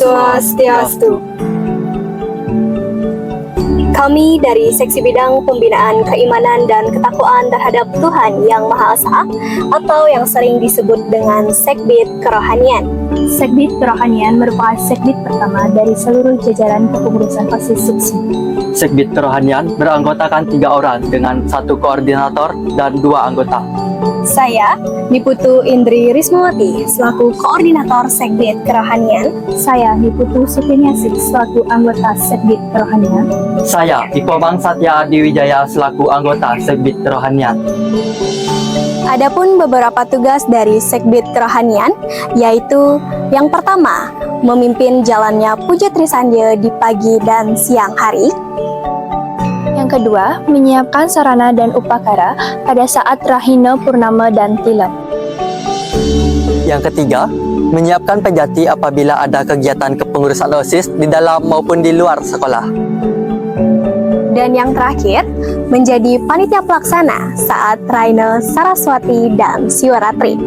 Swastiastu. Kami dari Seksi Bidang Pembinaan Keimanan dan Ketakwaan terhadap Tuhan Yang Maha Esa atau yang sering disebut dengan Sekbid Kerohanian. Sekbid Kerohanian merupakan sekbid pertama dari seluruh jajaran kepengurusan OSIS Suksma. Sekbid Kerohanian beranggotakan 3 orang dengan 1 koordinator dan 2 anggota. Saya, Niputu Indri Rismawati, selaku Koordinator Sekbid Kerohanian. Saya, Niputu Supiniasih, selaku anggota Sekbid Kerohanian. Saya, Ipomang Satya Diwijaya, selaku anggota Sekbid Kerohanian. Adapun beberapa tugas dari Sekbid Kerohanian, yaitu yang pertama, memimpin jalannya Puja Trisandya di pagi dan siang hari. Yang kedua, menyiapkan sarana dan upakara pada saat Rahina Purnama dan Tilak. Yang ketiga, menyiapkan pejati apabila ada kegiatan kepengurusan OSIS di dalam maupun di luar sekolah. Dan yang terakhir, menjadi panitia pelaksana saat Raina Saraswati dan Siwaratri.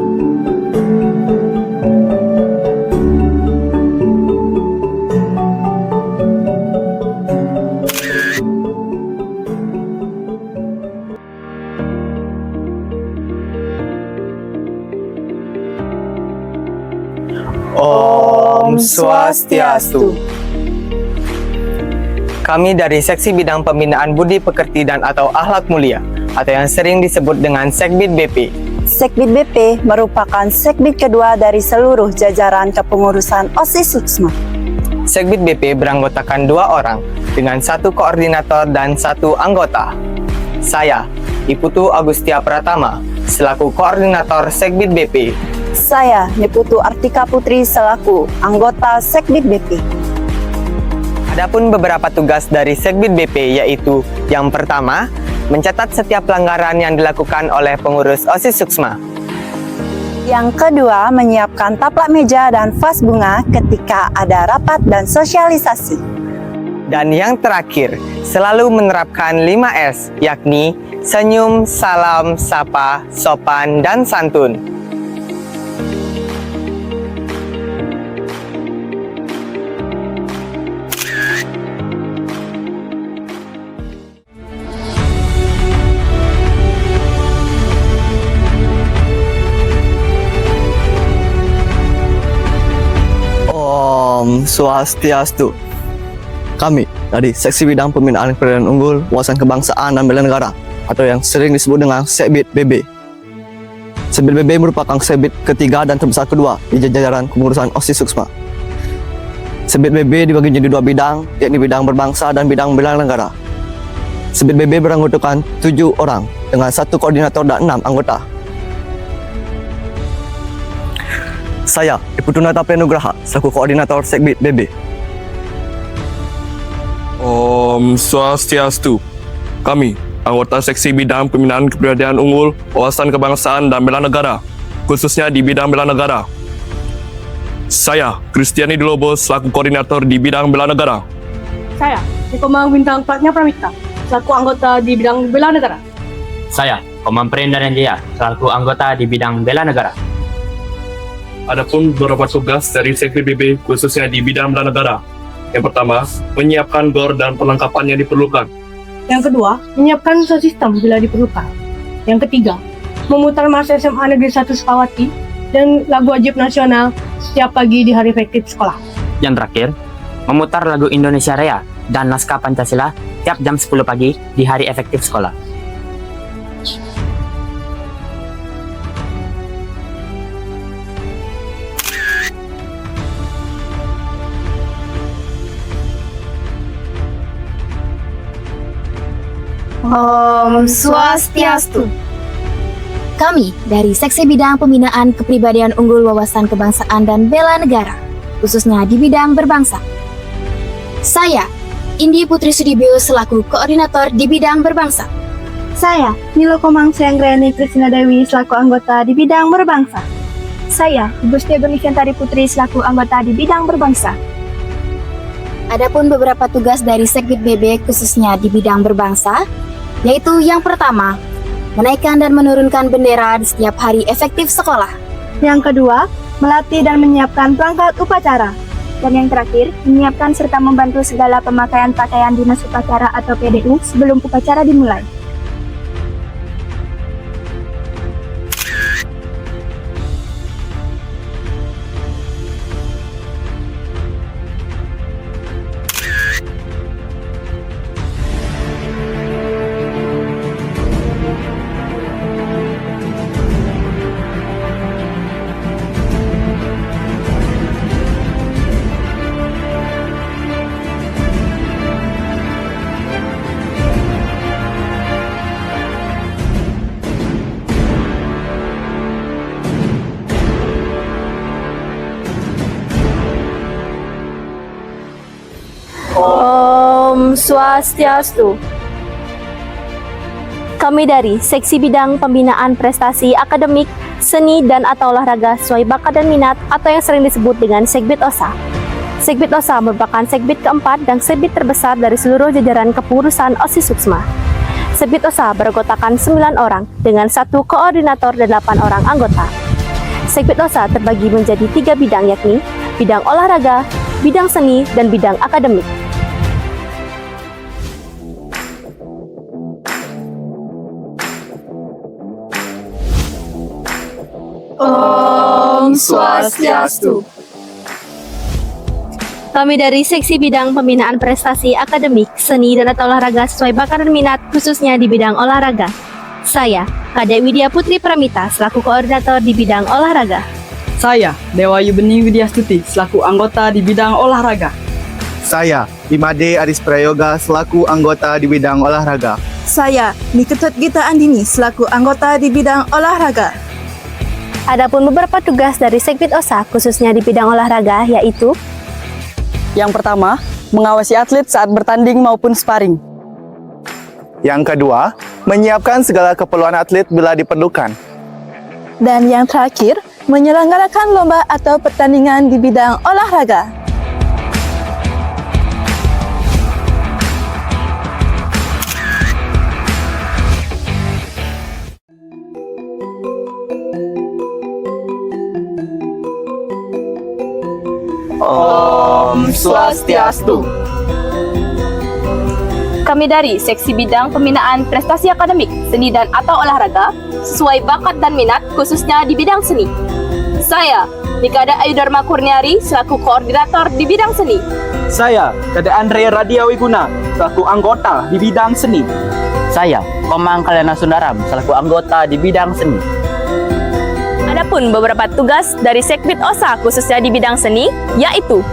Om Swastiastu. Kami dari Seksi Bidang Pembinaan Budi Pekerti dan atau Akhlak Mulia atau yang sering disebut dengan Sekbid BP. Sekbid BP merupakan sekbid kedua dari seluruh jajaran kepengurusan OSIS Suksma. Sekbid BP beranggotakan 2 orang dengan 1 koordinator dan 1 anggota. Saya, Niputu Agustia Pratama, selaku koordinator Sekbid BP. Saya, Niputu Artika Putri, selaku anggota Sekbid BP. Adapun beberapa tugas dari Sekbid BP yaitu yang pertama, mencatat setiap pelanggaran yang dilakukan oleh pengurus OSIS Suksma. Yang kedua, menyiapkan taplak meja dan vas bunga ketika ada rapat dan sosialisasi. Dan yang terakhir, selalu menerapkan 5S, yakni senyum, salam, sapa, sopan, dan santun. Om Swastiastu. Kami dari Seksi Bidang Pembinaan Kepemimpinan Unggul, Wawasan Kebangsaan dan Bela Negara atau yang sering disebut dengan Sekbid BB. Sekbid BB merupakan sekbid ketiga dan terbesar kedua di jajaran kepengurusan OSIS Suksma. Sekbid BB dibagi menjadi 2 bidang, yakni bidang berbangsa dan bidang bela negara. Sekbid BB beranggotakan 7 orang dengan 1 koordinator dan 6 anggota. Saya, Iputu Natapre Nugraha, selaku koordinator Sekbid BB. Om Swastiastu. Kami, anggota Seksi Bidang Pembinaan Kepribadian Unggul, Wawasan Kebangsaan dan Bela Negara, khususnya di bidang bela negara. Saya, Kristiani Dilobo, selaku koordinator di bidang bela negara. Saya, Komang Bintang Pratnya Pramita, selaku anggota di bidang bela negara. Saya, Komang Prenda Jaya, selaku anggota di bidang bela negara. Adapun beberapa tugas dari Sekbid BB khususnya di bidang bela negara. Yang pertama, menyiapkan GOR dan perlengkapan yang diperlukan. Yang kedua, menyiapkan sistem bila diperlukan. Yang ketiga, memutar marsi SMA Negeri 1 Sukawati dan lagu wajib nasional setiap pagi di hari efektif sekolah. Yang terakhir, memutar lagu Indonesia Raya dan naskah Pancasila tiap jam 10 pagi di hari efektif sekolah. Om Swastiastu. Kami dari Seksi Bidang Pembinaan Kepribadian Unggul, Wawasan Kebangsaan dan Bela Negara, khususnya di bidang berbangsa. Saya, Indi Putri Sudibyo, selaku koordinator di bidang berbangsa. Saya, Nilo Komang Seanggreni Kristina Dewi, selaku anggota di bidang berbangsa. Saya, Gustia Berliviantari Putri, selaku anggota di bidang berbangsa. Adapun beberapa tugas dari Sekbid BB khususnya di bidang berbangsa, yaitu yang pertama, menaikkan dan menurunkan bendera di setiap hari efektif sekolah. Yang kedua, melatih dan menyiapkan perangkat upacara. Dan yang terakhir, menyiapkan serta membantu segala pemakaian pakaian dinas upacara atau PDU sebelum upacara dimulai. Om Swastiastu. Kami dari Seksi Bidang Pembinaan Prestasi Akademik, Seni dan atau Olahraga sesuai bakat dan minat atau yang sering disebut dengan Segbit OSA. Segbit OSA merupakan segbit keempat dan segbit terbesar dari seluruh jajaran kepengurusan OSIS Suksma. Segbit OSA beranggotakan 9 orang dengan 1 koordinator dan 8 orang anggota. Segbit OSA terbagi menjadi 3 bidang yakni bidang olahraga, bidang seni, dan bidang akademik. Om Swastiastu. Kami dari Seksi Bidang Pembinaan Prestasi Akademik, Seni dan atau Olahraga sesuai bakat dan minat khususnya di bidang olahraga. Saya, Kadek Widya Putri Pramita selaku koordinator di bidang olahraga. Saya, Dewayu Bening Widyastuti selaku anggota di bidang olahraga. Saya, Imade Aris Prayoga selaku anggota di bidang olahraga. Saya, Niketut Gita Andini selaku anggota di bidang olahraga. Adapun beberapa tugas dari Segbit OSA khususnya di bidang olahraga yaitu Yang pertama, mengawasi atlet saat bertanding maupun sparring. Yang kedua, menyiapkan segala keperluan atlet bila diperlukan. Dan yang terakhir, menyelenggarakan lomba atau pertandingan di bidang olahraga. Om Swastiastu. kami dari Seksi Bidang Pembinaan Prestasi Akademik, Seni dan atau Olahraga sesuai bakat dan minat khususnya di bidang seni. Saya, Nikada Ayu Dharma Kurniari selaku koordinator di bidang seni. Saya, Kade Andre Radia Wiguna selaku anggota di bidang seni. Saya, Komang Kalyana Sundaram selaku anggota di bidang seni. Adapun beberapa tugas dari Segbit OSA khususnya di bidang seni yaitu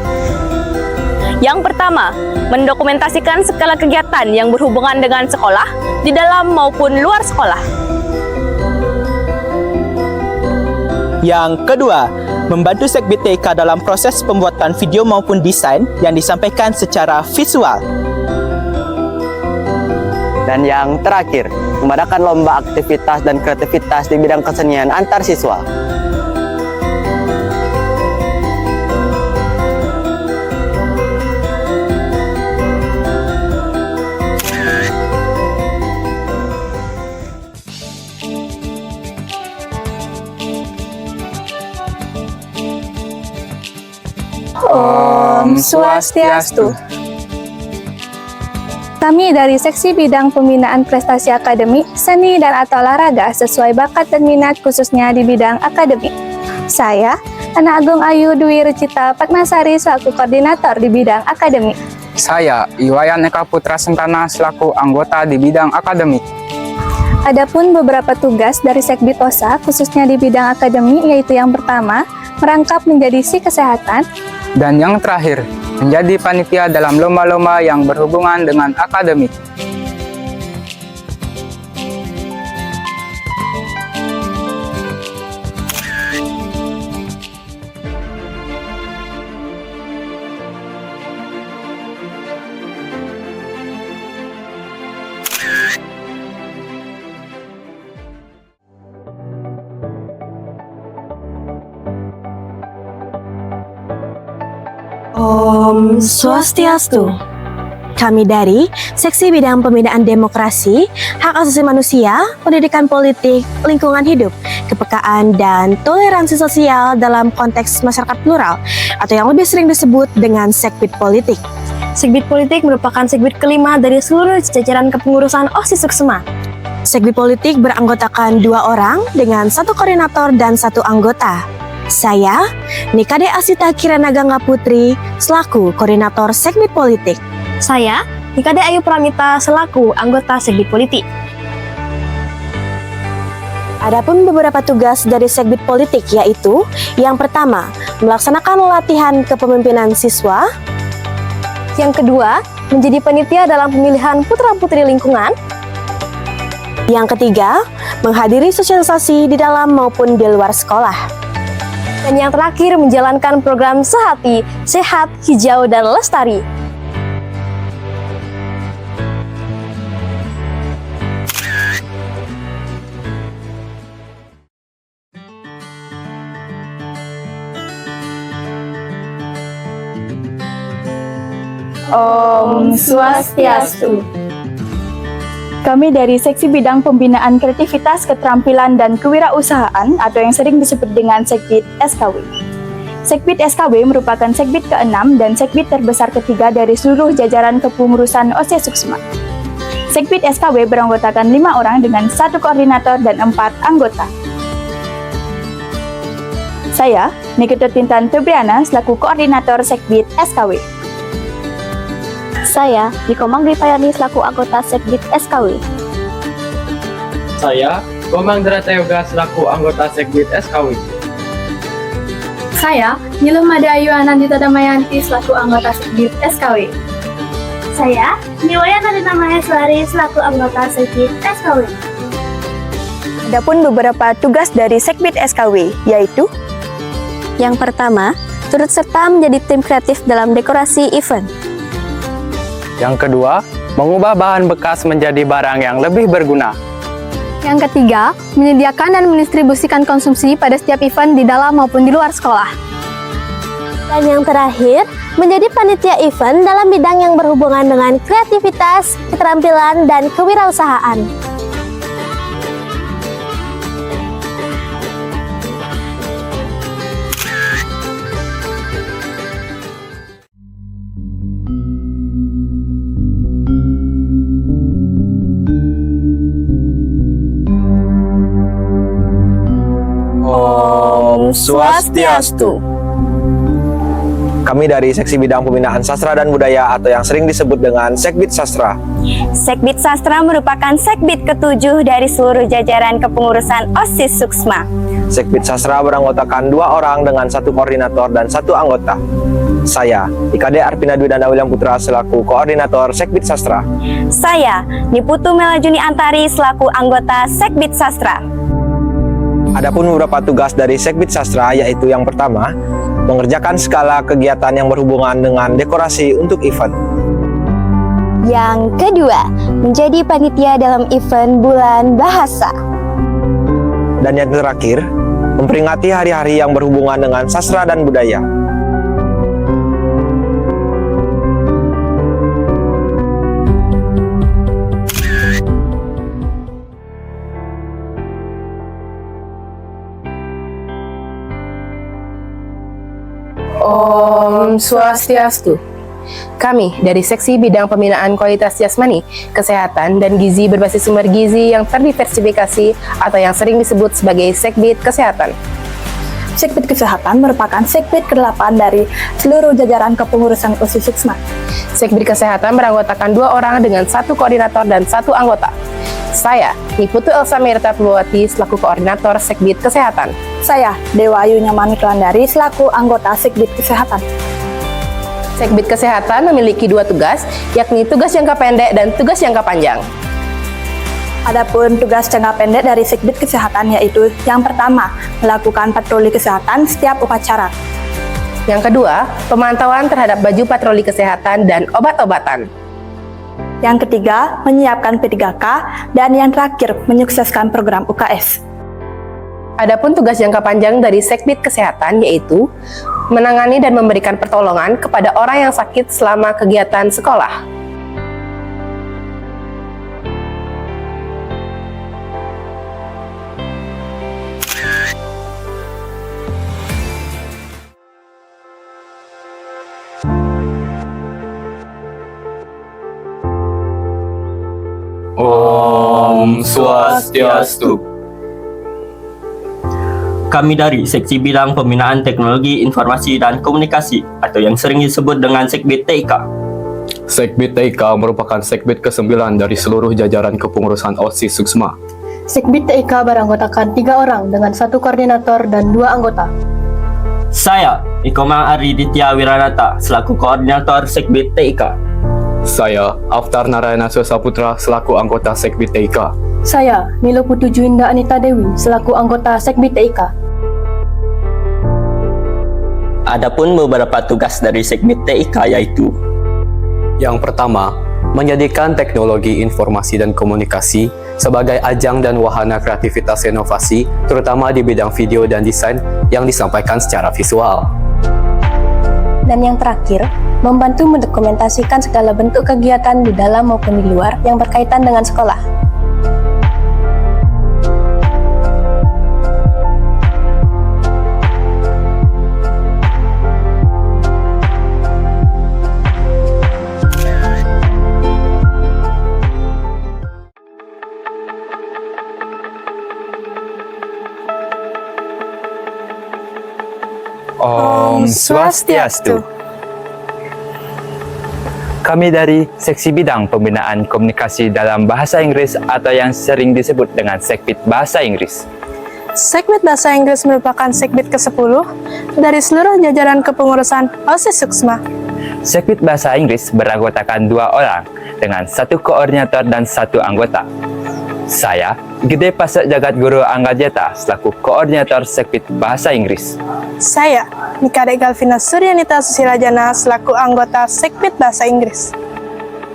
yang pertama, mendokumentasikan segala kegiatan yang berhubungan dengan sekolah di dalam maupun luar sekolah. Yang kedua, membantu Segbit TK dalam proses pembuatan video maupun desain yang disampaikan secara visual. Dan yang terakhir, mengadakan lomba aktivitas dan kreativitas di bidang kesenian antar siswa. Om Swastiastu. Kami dari Seksi Bidang Pembinaan Prestasi Akademik, Seni dan atau Olahraga sesuai bakat dan minat khususnya di bidang akademik. Saya, Ana Agung Ayu Dwi Rucita Patmasari selaku koordinator di bidang akademik. Saya, Iwayan Eka Putra Sentana selaku anggota di bidang akademik. Adapun beberapa tugas dari Segbit OSA khususnya di bidang akademik yaitu yang pertama, merangkap menjadi si kesehatan. Dan yang terakhir, menjadi panitia dalam lomba-lomba yang berhubungan dengan akademik. Om Swastiastu. Kami dari Seksi Bidang Pembinaan Demokrasi, Hak Asasi Manusia, Pendidikan Politik, Lingkungan Hidup, Kepekaan, dan Toleransi Sosial dalam konteks masyarakat plural, atau yang lebih sering disebut dengan Segbit Politik. Segbit Politik merupakan segbit kelima dari seluruh jajaran kepengurusan OSIS Suksma. Segbit Politik beranggotakan 2 orang dengan 1 koordinator dan 1 anggota. Saya, Nikade Asita Kirana Gangga Putri, selaku koordinator Segbit Politik. Saya, Nikade Ayu Pramita, selaku anggota Segbit Politik. Adapun beberapa tugas dari Segbit Politik yaitu, yang pertama, melaksanakan latihan kepemimpinan siswa. Yang kedua, menjadi panitia dalam pemilihan putra-putri lingkungan. Yang ketiga, menghadiri sosialisasi di dalam maupun di luar sekolah. Dan yang terakhir, menjalankan program Sehati, Sehat, Hijau, dan Lestari. Om Swastiastu. Kami dari Seksi Bidang Pembinaan Kreativitas, Keterampilan, dan Kewirausahaan atau yang sering disebut dengan Segbit SKW. Segbit SKW merupakan segbit ke-6 dan segbit terbesar ketiga dari seluruh jajaran kepengurusan OSIS Suksma. Segbit SKW beranggotakan 5 orang dengan 1 koordinator dan 4 anggota. Saya, Nikita Tintan Febriana, selaku koordinator Segbit SKW. Saya, Nikomang Gripayani, selaku anggota Segbit SKW. Saya, Komang Drata Yoga, selaku anggota Segbit SKW. Saya, Nilo Mada Ayu Anandita Damayanti, selaku anggota Segbit SKW. Saya, Niwaya Nadina Maheswari, selaku anggota Segbit SKW. Adapun beberapa tugas dari Segbit SKW, yaitu yang pertama, turut serta menjadi tim kreatif dalam dekorasi event. Yang kedua, mengubah bahan bekas menjadi barang yang lebih berguna. Yang ketiga, menyediakan dan mendistribusikan konsumsi pada setiap event di dalam maupun di luar sekolah. Dan yang terakhir, menjadi panitia event dalam bidang yang berhubungan dengan kreativitas, keterampilan, dan kewirausahaan. Om Swastiastu. Kami dari Seksi Bidang Pembinaan Sastra dan Budaya atau yang sering disebut dengan Segbit Sastra. Segbit Sastra merupakan segbit ke-7 dari seluruh jajaran kepengurusan OSIS Suksma. Segbit Sastra beranggotakan 2 orang dengan 1 koordinator dan 1 anggota. Saya, Ikade Arpina Dwi Danda William Putra, selaku koordinator Segbit Sastra. Saya, Niputu Melajuni Antari, selaku anggota Segbit Sastra. Adapun beberapa tugas dari Segbit Sastra yaitu yang pertama, mengerjakan skala kegiatan yang berhubungan dengan dekorasi untuk event. Yang kedua, menjadi panitia dalam event Bulan Bahasa. Dan yang terakhir, memperingati hari-hari yang berhubungan dengan sastra dan budaya. Om Swastiastu. Kami dari Seksi Bidang Pembinaan Kualitas Jasmani, Kesehatan, dan Gizi berbasis sumber gizi yang terdiversifikasi atau yang sering disebut sebagai Segbit Kesehatan. Segbit Kesehatan merupakan segbit ke-8 dari seluruh jajaran kepengurusan OSIS Suksma. Segbit Kesehatan beranggotakan 2 orang dengan 1 koordinator dan 1 anggota. Saya, Niputu Elsa Merta Purwati, selaku koordinator Segbit Kesehatan. Saya, Dewa Ayu Nyamani Kelandari, selaku anggota Segbit Kesehatan. Segbit Kesehatan memiliki 2 tugas, yakni tugas jangka pendek dan tugas jangka panjang. Adapun tugas jangka pendek dari Segbit Kesehatan yaitu yang pertama, melakukan patroli kesehatan setiap upacara. Yang kedua, pemantauan terhadap baju patroli kesehatan dan obat-obatan. Yang ketiga, menyiapkan P3K, dan yang terakhir, menyukseskan program UKS. Adapun tugas jangka panjang dari Segbit Kesehatan yaitu menangani dan memberikan pertolongan kepada orang yang sakit selama kegiatan sekolah. Om Swastiastu. Kami dari Seksi Bidang Pembinaan Teknologi Informasi dan Komunikasi atau yang sering disebut dengan Sekbid TIK. Sekbid TIK merupakan sekbid ke-9 dari seluruh jajaran kepengurusan OSIS Suksma. Sekbid TIK beranggotakan 3 orang dengan 1 koordinator dan 2 anggota. Saya, Ikoma Ari Ditya Wiranata, selaku koordinator Sekbid TIK. Saya, Aftar Narayana Saputra, selaku anggota Sekbid TIK. Saya, Nilo Putu Juinda Anita Dewi, selaku anggota Sekbid TIK. Adapun beberapa tugas dari Sekbid TIK yaitu: yang pertama, menjadikan teknologi informasi dan komunikasi sebagai ajang dan wahana kreativitas inovasi, terutama di bidang video dan desain yang disampaikan secara visual. Dan yang terakhir, membantu mendokumentasikan segala bentuk kegiatan di dalam maupun di luar yang berkaitan dengan sekolah. Om Swastiastu. Kami dari Seksi Bidang Pembinaan Komunikasi dalam Bahasa Inggris atau yang sering disebut dengan Sekbid Bahasa Inggris. Sekbid Bahasa Inggris merupakan sekbid ke-10 dari seluruh jajaran kepengurusan OSIS Suksma. Sekbid Bahasa Inggris beranggotakan 2 orang dengan 1 koordinator dan 1 anggota. Saya, Gede Pasek Jagat Guru Anggajeta, selaku koordinator Sekbid Bahasa Inggris. Saya, Nikadek Galvina Suryanita Susilajana, selaku anggota Sekbid Bahasa Inggris.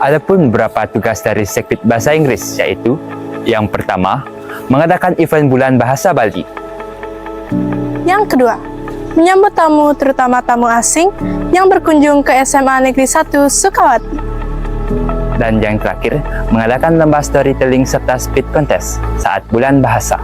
Adapun beberapa tugas dari Sekbid Bahasa Inggris yaitu: yang pertama, mengadakan event bulan bahasa Bali. Yang kedua, menyambut tamu, terutama tamu asing yang berkunjung ke SMA Negeri 1 Sukawati. Dan yang terakhir, mengadakan lomba storytelling serta speed contest saat bulan bahasa.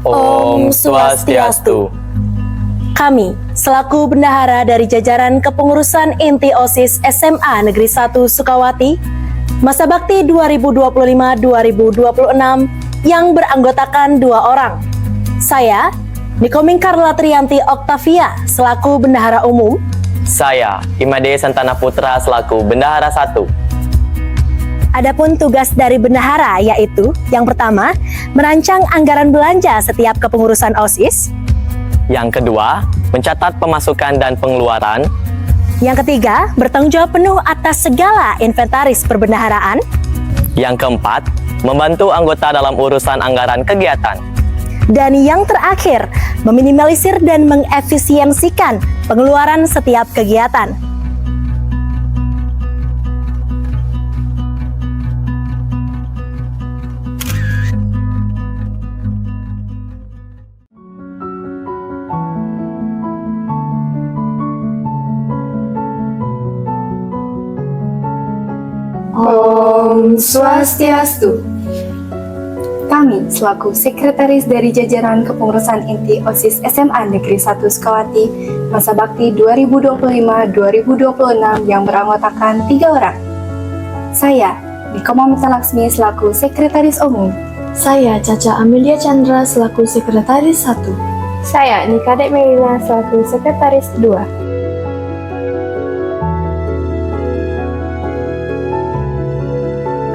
Om Swastiastu. Kami, selaku bendahara dari jajaran kepengurusan inti OSIS SMA Negeri 1 Sukawati, masa bakti 2025-2026 yang beranggotakan 2 orang. Saya, Nikoming Karla Trianti Oktavia, selaku bendahara umum. Saya, Imade Santana Putra, selaku bendahara 1. Adapun tugas dari bendahara yaitu: yang pertama, merancang anggaran belanja setiap kepengurusan OSIS. Yang kedua, mencatat pemasukan dan pengeluaran. Yang ketiga, bertanggung jawab penuh atas segala inventaris perbendaharaan. Yang keempat, membantu anggota dalam urusan anggaran kegiatan. Dan yang terakhir, meminimalisir dan mengefisiensikan pengeluaran setiap kegiatan. Om Swastiastu. Kami, selaku sekretaris dari jajaran kepengurusan inti OSIS SMA Negeri 1 Sukawati, masa bakti 2025-2026 yang beranggotakan 3 orang. Saya, Nikoma Mitalaksmi, selaku sekretaris umum. Saya, Caca Amelia Chandra, selaku sekretaris 1. Saya, Nikadek Melina, selaku sekretaris 2.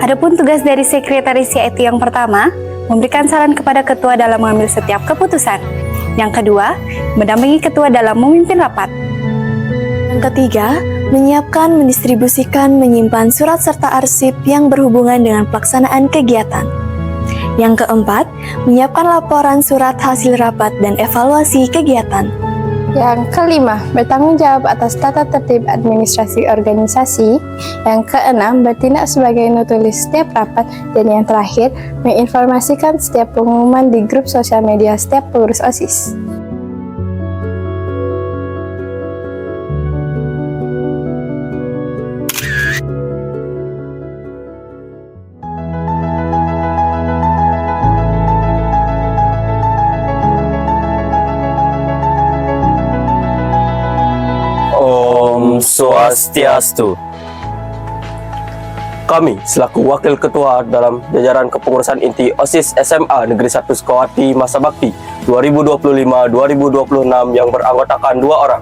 Adapun tugas dari sekretaris yaitu: yang pertama, memberikan saran kepada ketua dalam mengambil setiap keputusan. Yang kedua, mendampingi ketua dalam memimpin rapat. Yang ketiga, menyiapkan, mendistribusikan, menyimpan surat serta arsip yang berhubungan dengan pelaksanaan kegiatan. Yang keempat, menyiapkan laporan surat hasil rapat dan evaluasi kegiatan. Yang kelima, bertanggung jawab atas tata tertib administrasi organisasi. Yang keenam, bertindak sebagai notulis setiap rapat. Dan yang terakhir, menginformasikan setiap pengumuman di grup sosial media setiap pengurus OSIS. Swastiastu. Kami selaku Wakil Ketua dalam jajaran kepengurusan inti OSIS SMA Negeri 1 Sukawati masa bakti 2025-2026 yang beranggotakan 2 orang.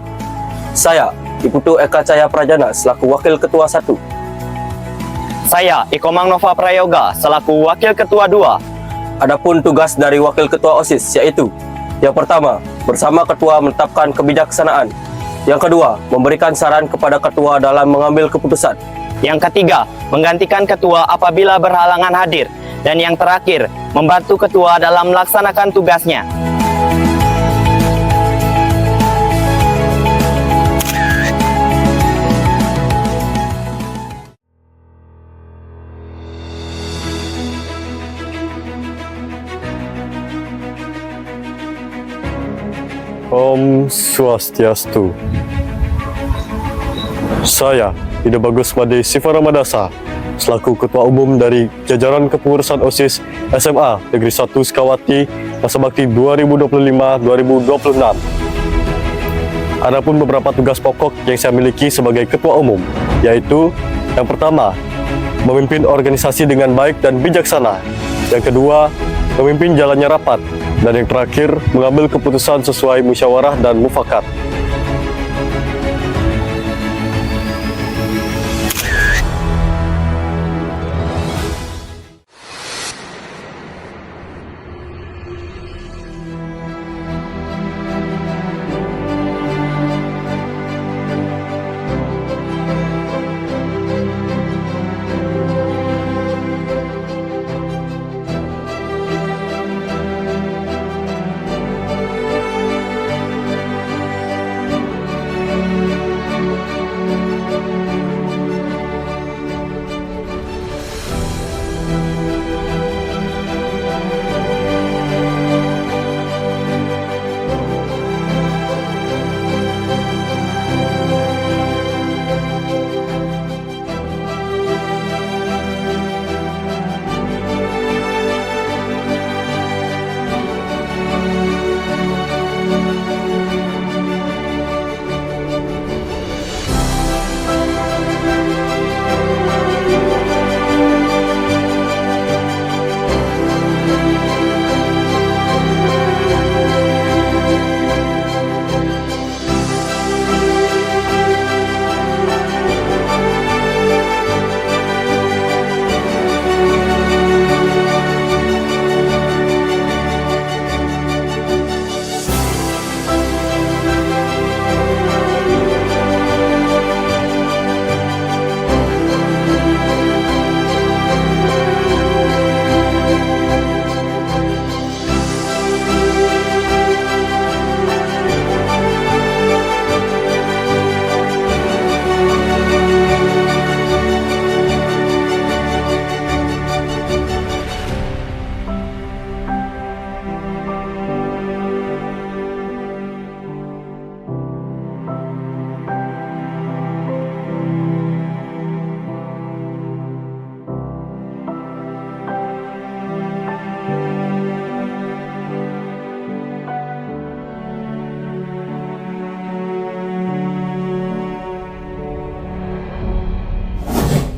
Saya, Iputu Eka Cahaya Prajana selaku Wakil Ketua 1. Saya, Ikomang Nova Prayoga selaku Wakil Ketua 2. Adapun tugas dari Wakil Ketua OSIS yaitu: yang pertama, bersama Ketua menetapkan kebijaksanaan. Yang kedua, memberikan saran kepada Ketua dalam mengambil keputusan. Yang ketiga, menggantikan Ketua apabila berhalangan hadir. Dan yang terakhir, membantu Ketua dalam melaksanakan tugasnya. Om Swastiastu. Saya, Ida Bagus Made Siva Ramadasa, selaku Ketua Umum dari jajaran kepengurusan OSIS SMA Negeri 1 Sukawati masa bakti 2025-2026. Adapun beberapa tugas pokok yang saya miliki sebagai Ketua Umum, yaitu: yang pertama, memimpin organisasi dengan baik dan bijaksana. Yang kedua, memimpin jalannya rapat. Dan yang terakhir, mengambil keputusan sesuai musyawarah dan mufakat.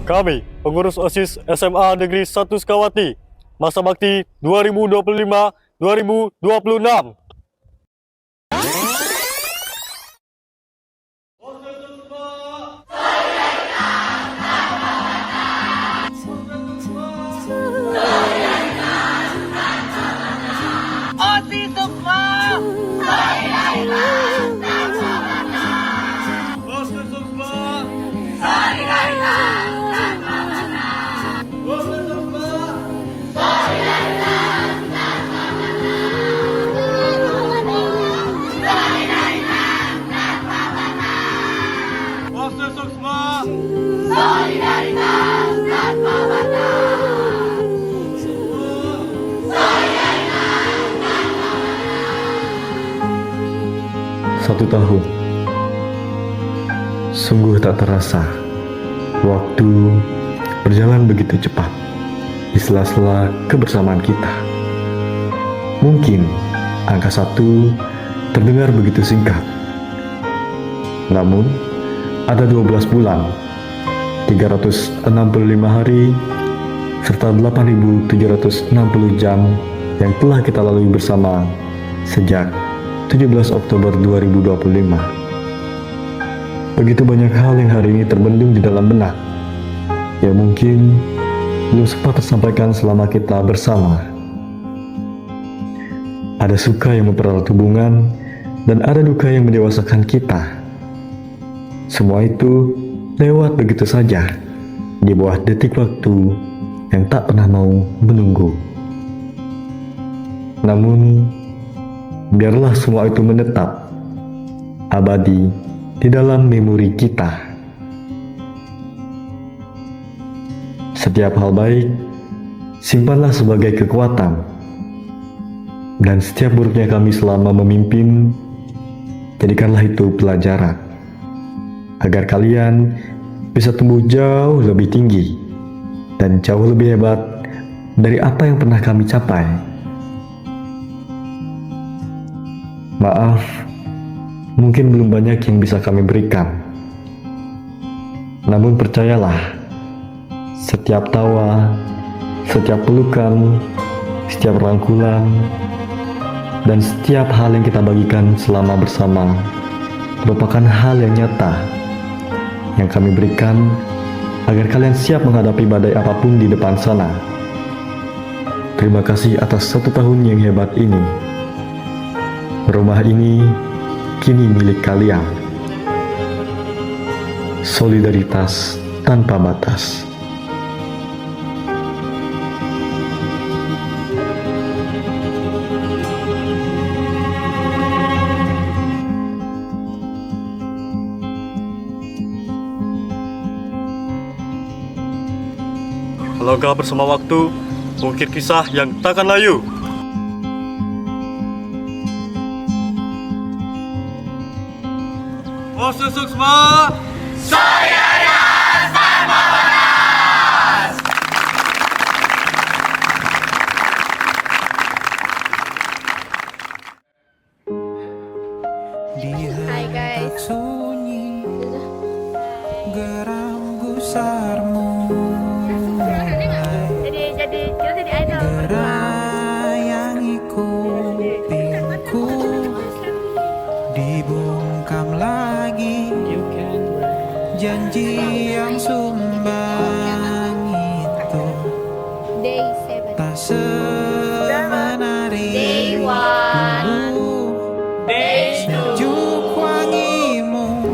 Kami, pengurus OSIS SMA Negeri 1 Sukawati, masa bakti 2025-2026. Satu tahun, sungguh tak terasa. Waktu berjalan begitu cepat di sela-sela kebersamaan kita. Mungkin angka 1 terdengar begitu singkat, namun ada 12 bulan, 365 hari, serta 8.760 jam yang telah kita lalui bersama sejak 17 Oktober 2025. Begitu banyak hal yang hari ini terbendung di dalam benak, yang mungkin belum sempat tersampaikan selama kita bersama. Ada suka yang mempererat hubungan, dan ada duka yang mendewasakan kita. Semua itu lewat begitu saja, di bawah detik waktu yang tak pernah mau menunggu. Namun, biarlah semua itu menetap, abadi di dalam memori kita. Setiap hal baik, simpanlah sebagai kekuatan. Dan setiap buruknya kami selama memimpin, jadikanlah itu pelajaran. Agar kalian bisa tumbuh jauh lebih tinggi dan jauh lebih hebat dari apa yang pernah kami capai. Maaf, mungkin belum banyak yang bisa kami berikan. Namun percayalah, setiap tawa, setiap pelukan, setiap rangkulan, dan setiap hal yang kita bagikan selama bersama merupakan hal yang nyata yang kami berikan agar kalian siap menghadapi badai apapun di depan sana. Terima kasih atas 1 tahun yang hebat ini. Rumah ini kini milik kalian. Solidaritas tanpa batas. Kalau kau bersama waktu, mungkin kisah yang takkan layu. Osis Suksma, Solidaritas tanpa batas. Hai guys. Sunyi, geram gusarmu. Jadi idol. Rayangiku, pinku dibungkam lagi. Janji yang sumbang itu tak semenarik dulu. Sejuk wangimu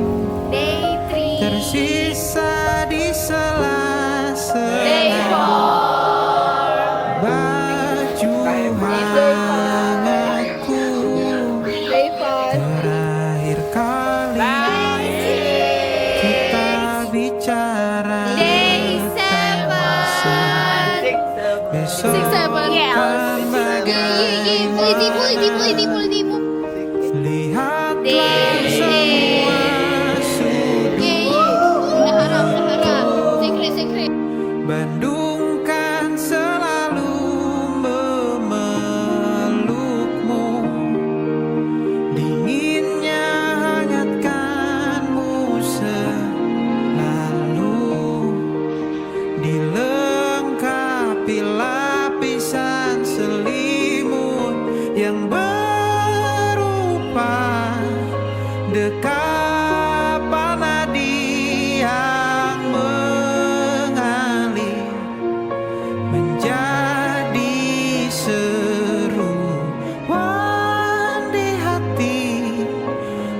tersisa di sela-sela baju hangatku. Terakhir kali kita bicara besok kan bagaimana. Lihatlah semua sudut. Bandung kan selalu memelukmu. Dinginnya hangatkanmu selalu. Dilengkapi lapisan selimut yang berupa dekapan nadi yang mengalir menjadi seruan di hati,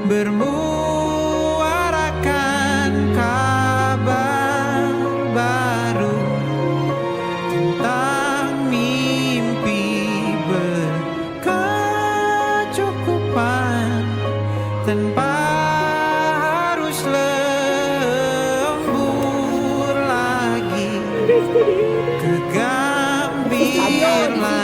bermuarakan kabar baru tentang mimpi berkecukupan tanpa harus lembur lagi ke gambir lagi.